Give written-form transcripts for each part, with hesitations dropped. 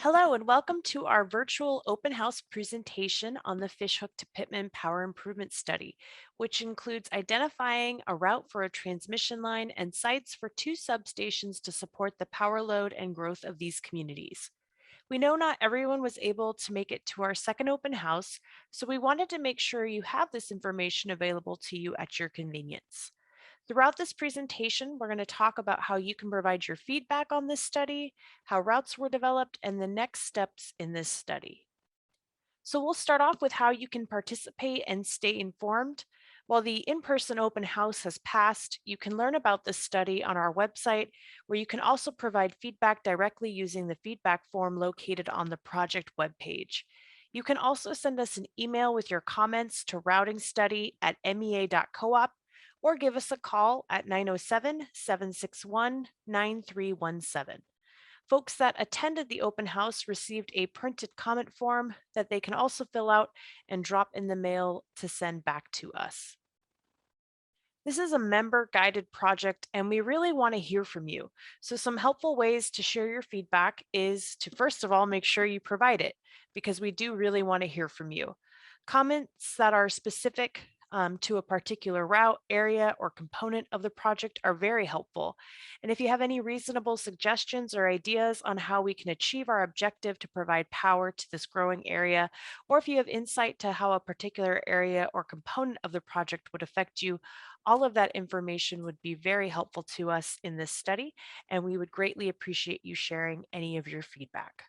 Hello and welcome to our virtual open house presentation on the Fishhook to Pittman Power Improvement Study, which includes identifying a route for a transmission line and sites for two substations to support the power load and growth of these communities. We know not everyone was able to make it to our second open house, so we wanted to make sure you have this information available to you at your convenience. Throughout this presentation, we're going to talk about how you can provide your feedback on this study, how routes were developed, and the next steps in this study. So we'll start off with how you can participate and stay informed. While the in-person open house has passed, you can learn about this study on our website, where you can also provide feedback directly using the feedback form located on the project webpage. You can also send us an email with your comments to routingstudy@mea.coop or give us a call at 907-761-9317. Folks that attended the open house received a printed comment form that they can also fill out and drop in the mail to send back to us. This is a member guided project and we really want to hear from you. So some helpful ways to share your feedback is to first of all, make sure you provide it because we do really want to hear from you. Comments that are specific to a particular route, area, or component of the project are very helpful. And if you have any reasonable suggestions or ideas on how we can achieve our objective to provide power to this growing area, or if you have insight to how a particular area or component of the project would affect you, all of that information would be very helpful to us in this study, and we would greatly appreciate you sharing any of your feedback.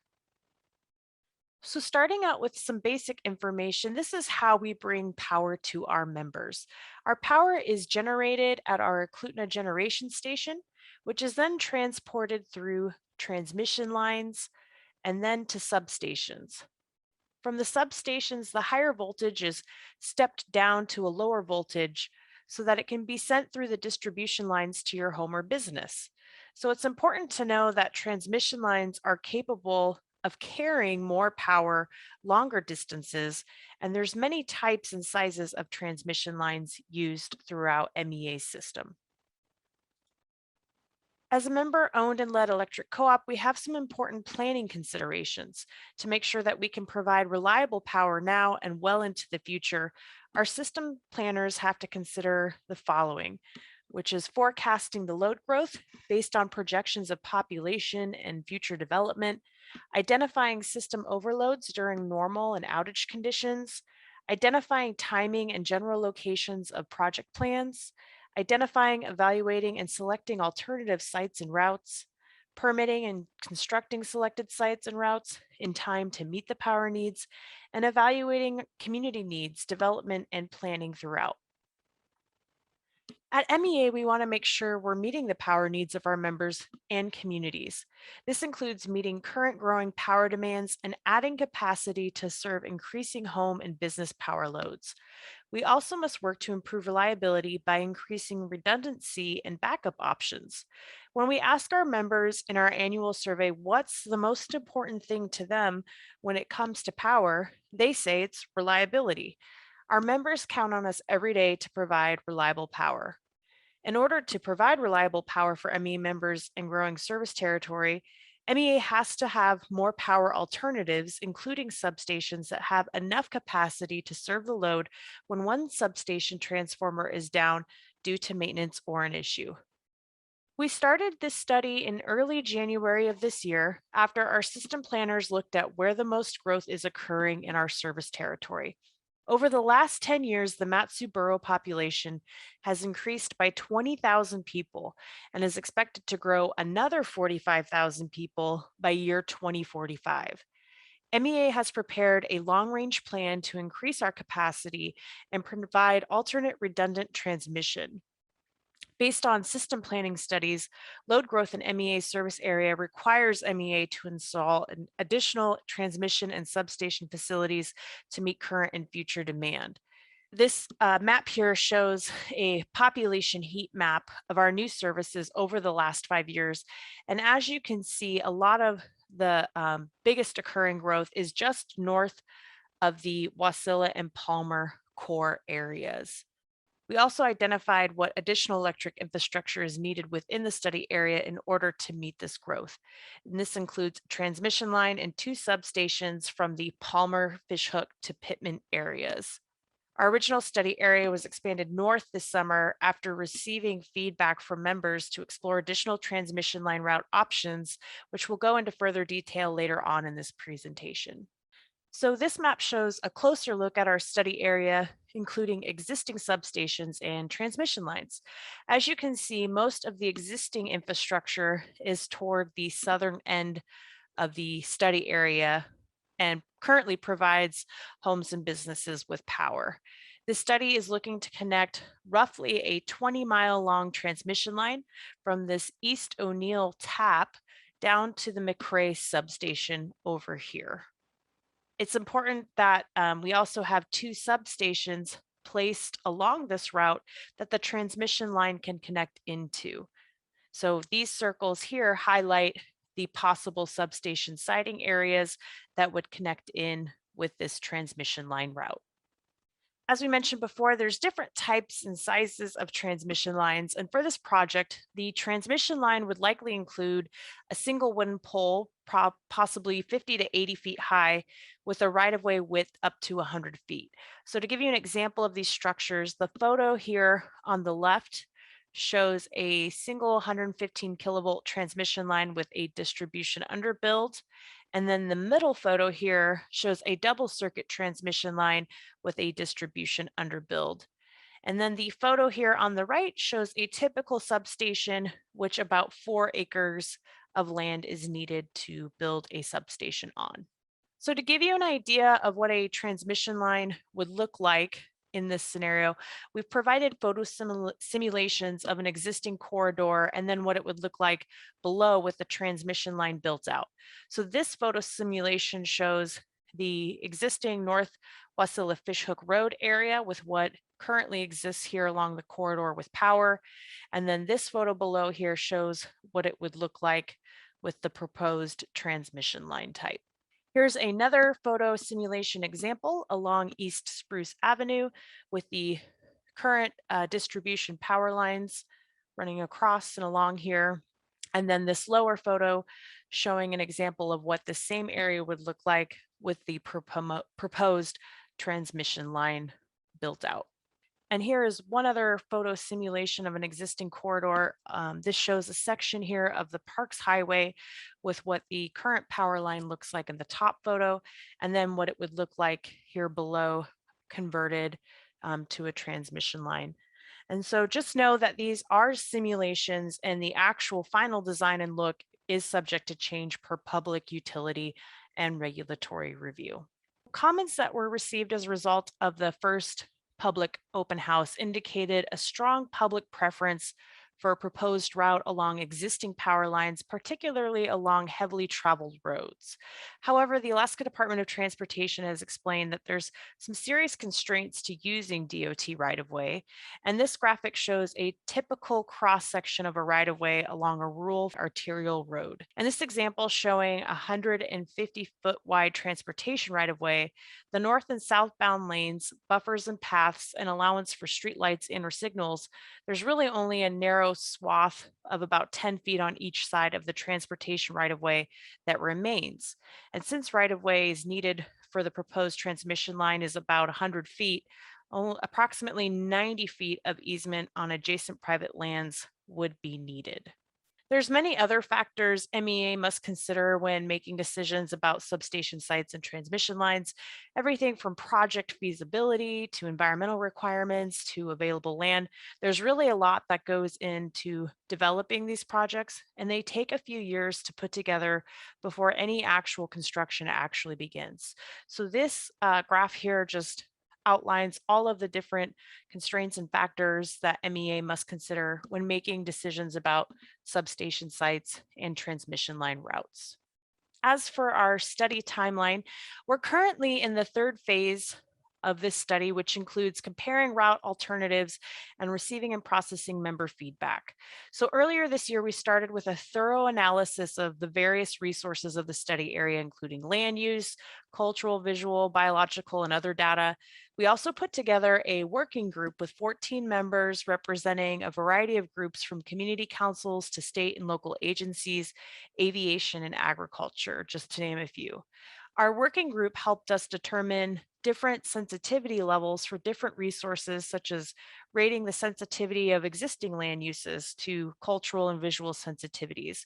So starting out with some basic information, this is how we bring power to our members. Our power is generated at our Eklutna generation station, which is then transported through transmission lines and then to substations. From the substations, the higher voltage is stepped down to a lower voltage so that it can be sent through the distribution lines to your home or business. So it's important to know that transmission lines are capable of carrying more power longer distances, and there's many types and sizes of transmission lines used throughout MEA's system. As a member-owned and led electric co-op, we have some important planning considerations to make sure that we can provide reliable power now and well into the future. Our system planners have to consider the following, which is forecasting the load growth based on projections of population and future development, identifying system overloads during normal and outage conditions, identifying timing and general locations of project plans, identifying, evaluating, and selecting alternative sites and routes, permitting and constructing selected sites and routes in time to meet the power needs, and evaluating community needs, development, and planning throughout. At MEA, we want to make sure we're meeting the power needs of our members and communities. This includes meeting current growing power demands and adding capacity to serve increasing home and business power loads. We also must work to improve reliability by increasing redundancy and backup options. When we ask our members in our annual survey what's the most important thing to them when it comes to power, they say it's reliability. Our members count on us every day to provide reliable power. In order to provide reliable power for MEA members and growing service territory, MEA has to have more power alternatives, including substations that have enough capacity to serve the load when one substation transformer is down due to maintenance or an issue. We started this study in early January of this year after our system planners looked at where the most growth is occurring in our service territory. Over the last 10 years, the Matsu borough population has increased by 20,000 people and is expected to grow another 45,000 people by year 2045. MEA has prepared a long-range plan to increase our capacity and provide alternate redundant transmission. Based on system planning studies, load growth in MEA's service area requires MEA to install an additional transmission and substation facilities to meet current and future demand. This map here shows a population heat map of our new services over the last 5 years. And as you can see, a lot of the biggest occurring growth is just north of the Wasilla and Palmer core areas. We also identified what additional electric infrastructure is needed within the study area in order to meet this growth. And this includes a transmission line and two substations from the Palmer, Fishhook to Pittman areas. Our original study area was expanded north this summer after receiving feedback from members to explore additional transmission line route options, which we'll go into further detail later on in this presentation. So this map shows a closer look at our study area, including existing substations and transmission lines. As you can see, most of the existing infrastructure is toward the southern end of the study area and currently provides homes and businesses with power. This study is looking to connect roughly a 20-mile long transmission line from this East O'Neill tap down to the McRae substation over here. It's important that we also have two substations placed along this route that the transmission line can connect into. So these circles here highlight the possible substation siting areas that would connect in with this transmission line route. As we mentioned before, there's different types and sizes of transmission lines. And for this project, the transmission line would likely include a single wooden pole, possibly 50 to 80 feet high, with a right-of-way width up to 100 feet. So to give you an example of these structures, the photo here on the left shows a single 115 kilovolt transmission line with a distribution underbuild. And then the middle photo here shows a double circuit transmission line with a distribution underbuild. And then the photo here on the right shows a typical substation, which about 4 acres of land is needed to build a substation on. So to give you an idea of what a transmission line would look like in this scenario, we've provided photo simulations of an existing corridor and then what it would look like below with the transmission line built out. So this photo simulation shows the existing North Wasilla Fishhook Road area with what currently exists here along the corridor with power. And then this photo below here shows what it would look like with the proposed transmission line type. Here's another photo simulation example along East Spruce Avenue with the current distribution power lines running across and along here. And then this lower photo showing an example of what the same area would look like with the proposed transmission line built out. And here is one other photo simulation of an existing corridor. This shows a section here of the Parks Highway with what the current power line looks like in the top photo, and then what it would look like here below converted to a transmission line. And so just know that these are simulations and the actual final design and look is subject to change per public utility and regulatory review. Comments that were received as a result of the first public open house indicated a strong public preference for a proposed route along existing power lines, particularly along heavily traveled roads. However, the Alaska Department of Transportation has explained that there's some serious constraints to using DOT right-of-way, and this graphic shows a typical cross-section of a right-of-way along a rural arterial road. And this example showing a 150-foot wide transportation right-of-way, the north and southbound lanes, buffers and paths, and allowance for streetlights and or signals, there's really only a narrow swath of about 10 feet on each side of the transportation right-of-way that remains. And since right-of-way is needed for the proposed transmission line is about 100 feet, approximately 90 feet of easement on adjacent private lands would be needed. There's many other factors MEA must consider when making decisions about substation sites and transmission lines, everything from project feasibility to environmental requirements to available land. There's really a lot that goes into developing these projects, and they take a few years to put together before any actual construction actually begins. So this graph here just outlines all of the different constraints and factors that MEA must consider when making decisions about substation sites and transmission line routes. As for our study timeline, we're currently in the third phase of this study, which includes comparing route alternatives and receiving and processing member feedback. So earlier this year, we started with a thorough analysis of the various resources of the study area, including land use, cultural, visual, biological, and other data. We also put together a working group with 14 members representing a variety of groups from community councils to state and local agencies, aviation, and agriculture, just to name a few. Our working group helped us determine different sensitivity levels for different resources, such as rating the sensitivity of existing land uses to cultural and visual sensitivities.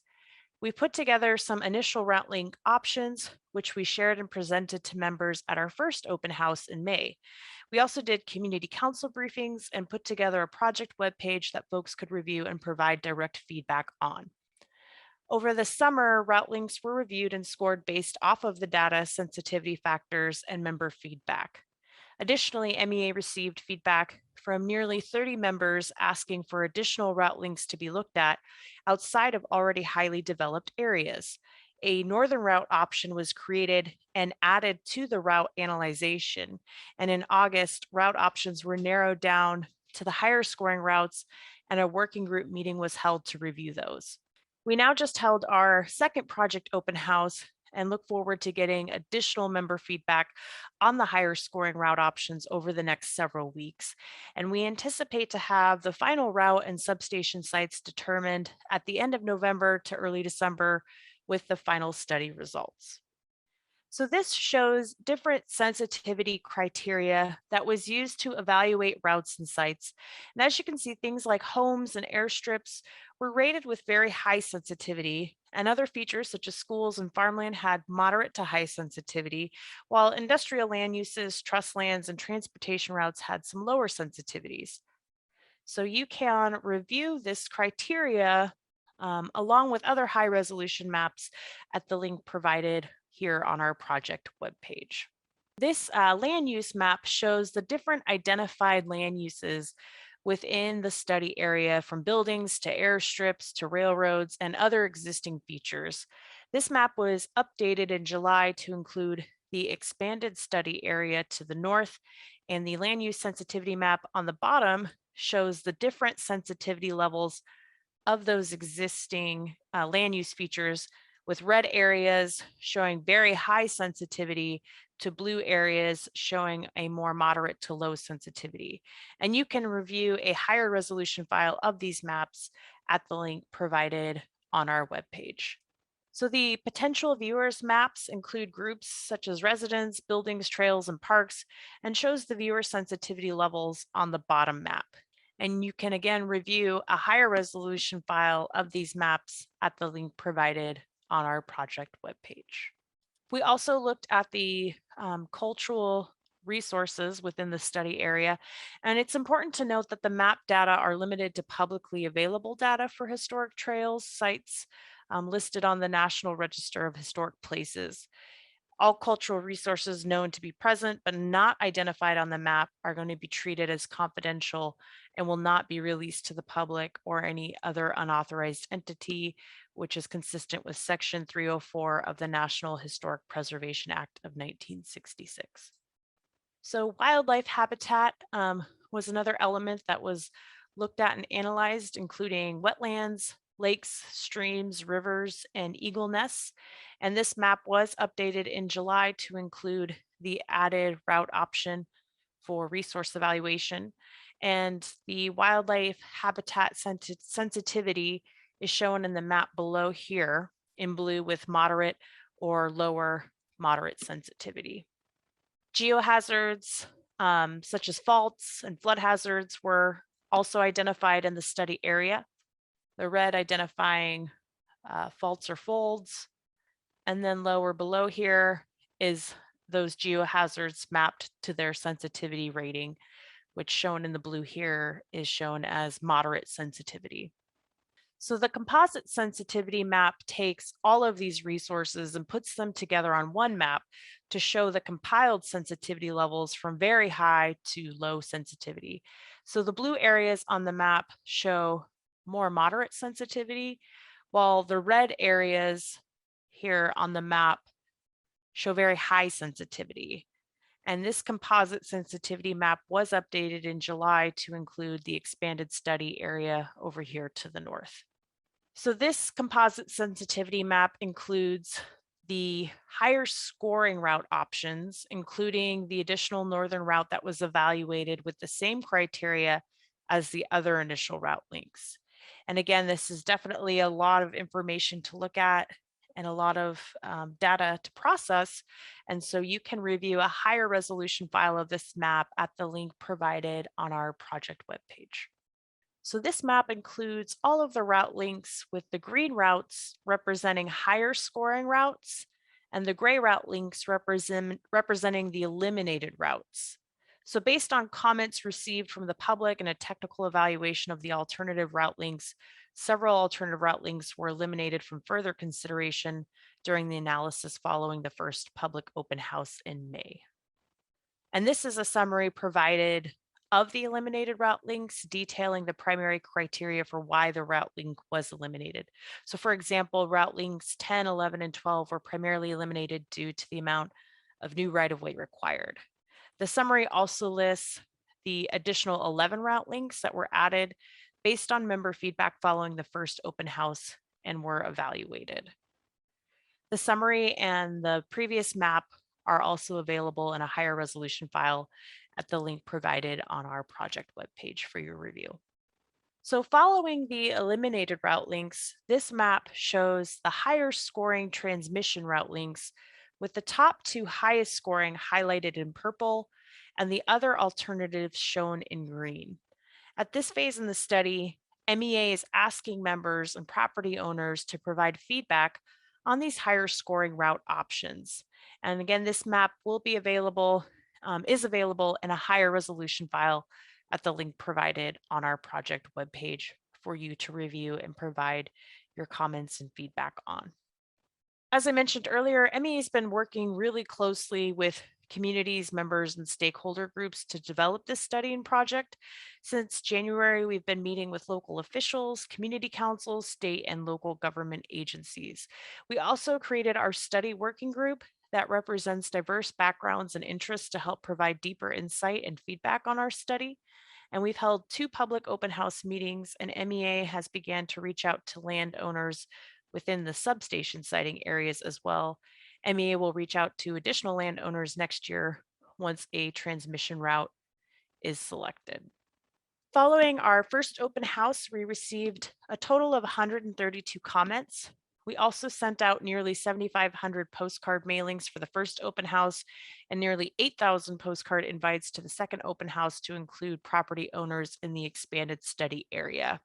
We put together some initial route link options, which we shared and presented to members at our first open house in May. We also did community council briefings and put together a project webpage that folks could review and provide direct feedback on. Over the summer, route links were reviewed and scored based off of the data, sensitivity factors, and member feedback. Additionally, MEA received feedback from nearly 30 members asking for additional route links to be looked at outside of already highly developed areas. A northern route option was created and added to the route analyzation. And in August, route options were narrowed down to the higher scoring routes, and a working group meeting was held to review those. We now just held our second project open house and look forward to getting additional member feedback on the higher scoring route options over the next several weeks. And we anticipate to have the final route and substation sites determined at the end of November to early December with the final study results. So this shows different sensitivity criteria that was used to evaluate routes and sites. And as you can see, things like homes and airstrips were rated with very high sensitivity, and other features such as schools and farmland had moderate to high sensitivity, while industrial land uses, trust lands, and transportation routes had some lower sensitivities. So you can review this criteria along with other high resolution maps at the link provided here on our project webpage. This land use map shows the different identified land uses within the study area, from buildings to airstrips to railroads and other existing features. This map was updated in July to include the expanded study area to the north, and the land use sensitivity map on the bottom shows the different sensitivity levels of those existing land use features, with red areas showing very high sensitivity to blue areas showing a more moderate to low sensitivity. And you can review a higher resolution file of these maps at the link provided on our webpage. So the potential viewers maps include groups such as residents, buildings, trails, and parks, and shows the viewer sensitivity levels on the bottom map. And you can again review a higher resolution file of these maps at the link provided on our project webpage. We also looked at the cultural resources within the study area, and it's important to note that the map data are limited to publicly available data for historic trails, sites listed on the National Register of Historic Places. All cultural resources known to be present but not identified on the map are going to be treated as confidential and will not be released to the public or any other unauthorized entity, which is consistent with Section 304 of the National Historic Preservation Act of 1966. So wildlife habitat was another element that was looked at and analyzed, including wetlands, lakes, streams, rivers, and eagle nests. And this map was updated in July to include the added route option for resource evaluation. And the wildlife habitat sensitivity is shown in the map below here in blue with moderate or lower moderate sensitivity. Geohazards, such as faults and flood hazards, were also identified in the study area. The red identifying faults or folds, and then lower below here is those geohazards mapped to their sensitivity rating, which shown in the blue here is shown as moderate sensitivity. So the composite sensitivity map takes all of these resources and puts them together on one map to show the compiled sensitivity levels from very high to low sensitivity. So the blue areas on the map show more moderate sensitivity, while the red areas here on the map show very high sensitivity. And this composite sensitivity map was updated in July to include the expanded study area over here to the north. So this composite sensitivity map includes the higher scoring route options, including the additional northern route that was evaluated with the same criteria as the other initial route links. And again, this is definitely a lot of information to look at and a lot of data to process. And so you can review a higher resolution file of this map at the link provided on our project webpage. So this map includes all of the route links, with the green routes representing higher scoring routes and the gray route links representing the eliminated routes. So based on comments received from the public and a technical evaluation of the alternative route links, several alternative route links were eliminated from further consideration during the analysis following the first public open house in May. And this is a summary provided of the eliminated route links, detailing the primary criteria for why the route link was eliminated. So for example, route links 10, 11, and 12 were primarily eliminated due to the amount of new right-of-way required. The summary also lists the additional 11 route links that were added based on member feedback following the first open house and were evaluated. The summary and the previous map are also available in a higher resolution file at the link provided on our project webpage for your review. So following the eliminated route links, this map shows the higher scoring transmission route links, with the top two highest scoring highlighted in purple and the other alternatives shown in green. At this phase in the study, MEA is asking members and property owners to provide feedback on these higher scoring route options. And again, this map will be available, is available in a higher resolution file at the link provided on our project webpage for you to review and provide your comments and feedback on. As I mentioned earlier, MEA has been working really closely with communities, members, and stakeholder groups to develop this study and project. Since January, we've been meeting with local officials, community councils, state and local government agencies. We also created our study working group that represents diverse backgrounds and interests to help provide deeper insight and feedback on our study. And we've held 2 public open house meetings, and MEA has began to reach out to landowners within the substation siting areas as well. MEA will reach out to additional landowners next year once a transmission route is selected. Following our first open house, we received a total of 132 comments. We also sent out nearly 7,500 postcard mailings for the first open house and nearly 8,000 postcard invites to the second open house to include property owners in the expanded study area.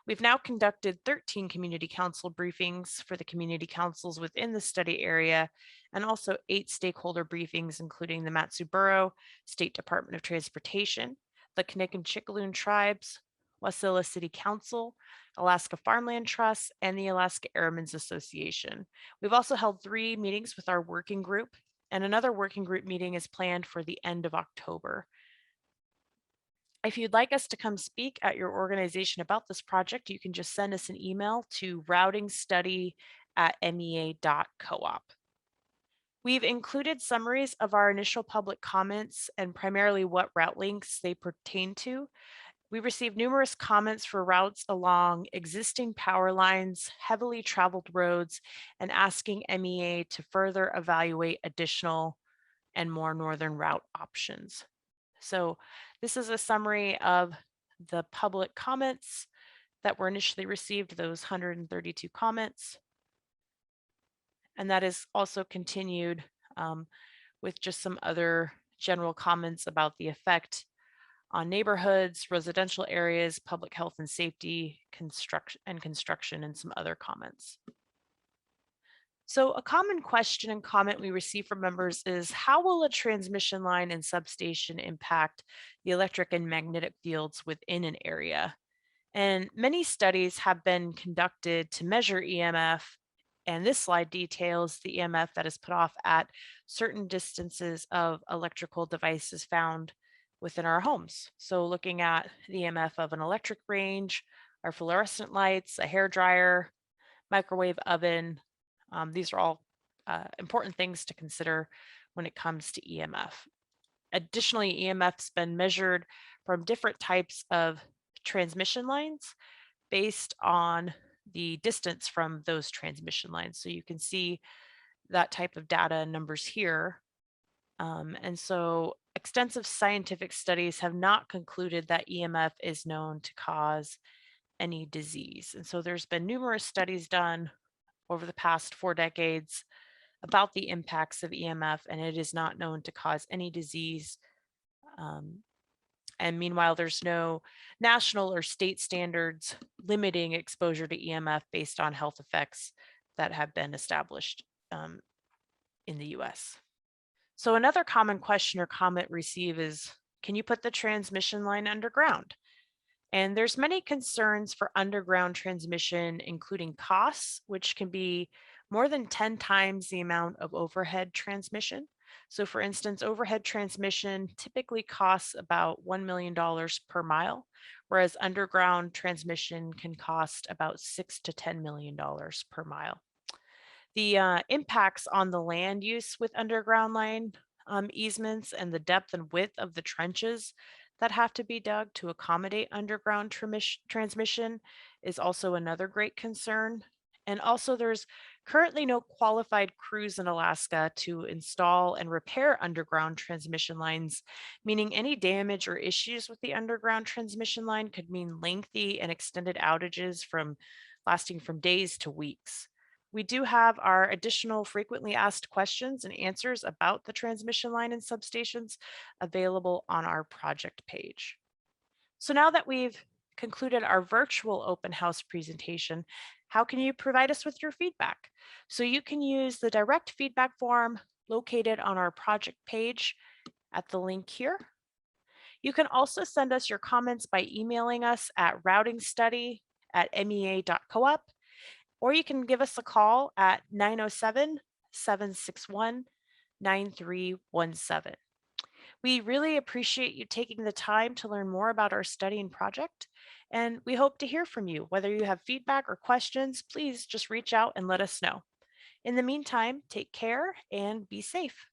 We've now conducted 13 community council briefings for the community councils within the study area, and also 8 stakeholder briefings, including the Matsu Borough, State Department of Transportation, the Knik and Chickaloon Tribes, Wasilla City Council, Alaska Farmland Trust, and the Alaska Airmen's Association. We've also held 3 meetings with our working group, and another working group meeting is planned for the end of October. If you'd like us to come speak at your organization about this project, you can just send us an email to routingstudy@mea.coop. We've included summaries of our initial public comments and primarily what route links they pertain to. We received numerous comments for routes along existing power lines, heavily traveled roads, and asking MEA to further evaluate additional and more northern route options. So this is a summary of the public comments that were initially received, those 132 comments. And that is also continued with just some other general comments about the effect on neighborhoods, residential areas, public health and safety, construction, and some other comments. So a common question and comment we receive from members is, how will a transmission line and substation impact the electric and magnetic fields within an area? And many studies have been conducted to measure EMF, and this slide details the EMF that is put off at certain distances of electrical devices found within our homes. So looking at the EMF of an electric range, our fluorescent lights, a hair dryer, microwave oven. These are all important things to consider when it comes to EMF. Additionally, EMF's been measured from different types of transmission lines based on the distance from those transmission lines. So you can see that type of data and numbers here. And so extensive scientific studies have not concluded that EMF is known to cause any disease. And so there's been numerous studies done over the past 4 decades about the impacts of EMF, and it is not known to cause any disease. Um, and meanwhile, there's no national or state standards limiting exposure to EMF based on health effects that have been established um, in the US. So another common question or comment received is, can you put the transmission line underground? And there's many concerns for underground transmission, including costs, which can be more than 10 times the amount of overhead transmission. So for instance, overhead transmission typically costs about $1 million per mile, whereas underground transmission can cost about $6 to $10 million per mile. The impacts on the land use with underground line easements and the depth and width of the trenches that have to be dug to accommodate underground transmission is also another great concern. And also, there's currently no qualified crews in Alaska to install and repair underground transmission lines, meaning any damage or issues with the underground transmission line could mean lengthy and extended outages from lasting from days to weeks. We do have our additional frequently asked questions and answers about the transmission line and substations available on our project page. So now that we've concluded our virtual open house presentation, how can you provide us with your feedback? So you can use the direct feedback form located on our project page at the link here. You can also send us your comments by emailing us at routingstudy@mea.coop, or you can give us a call at 907-761-9317. We really appreciate you taking the time to learn more about our study and project, and we hope to hear from you. Whether you have feedback or questions, please just reach out and let us know. In the meantime, take care and be safe.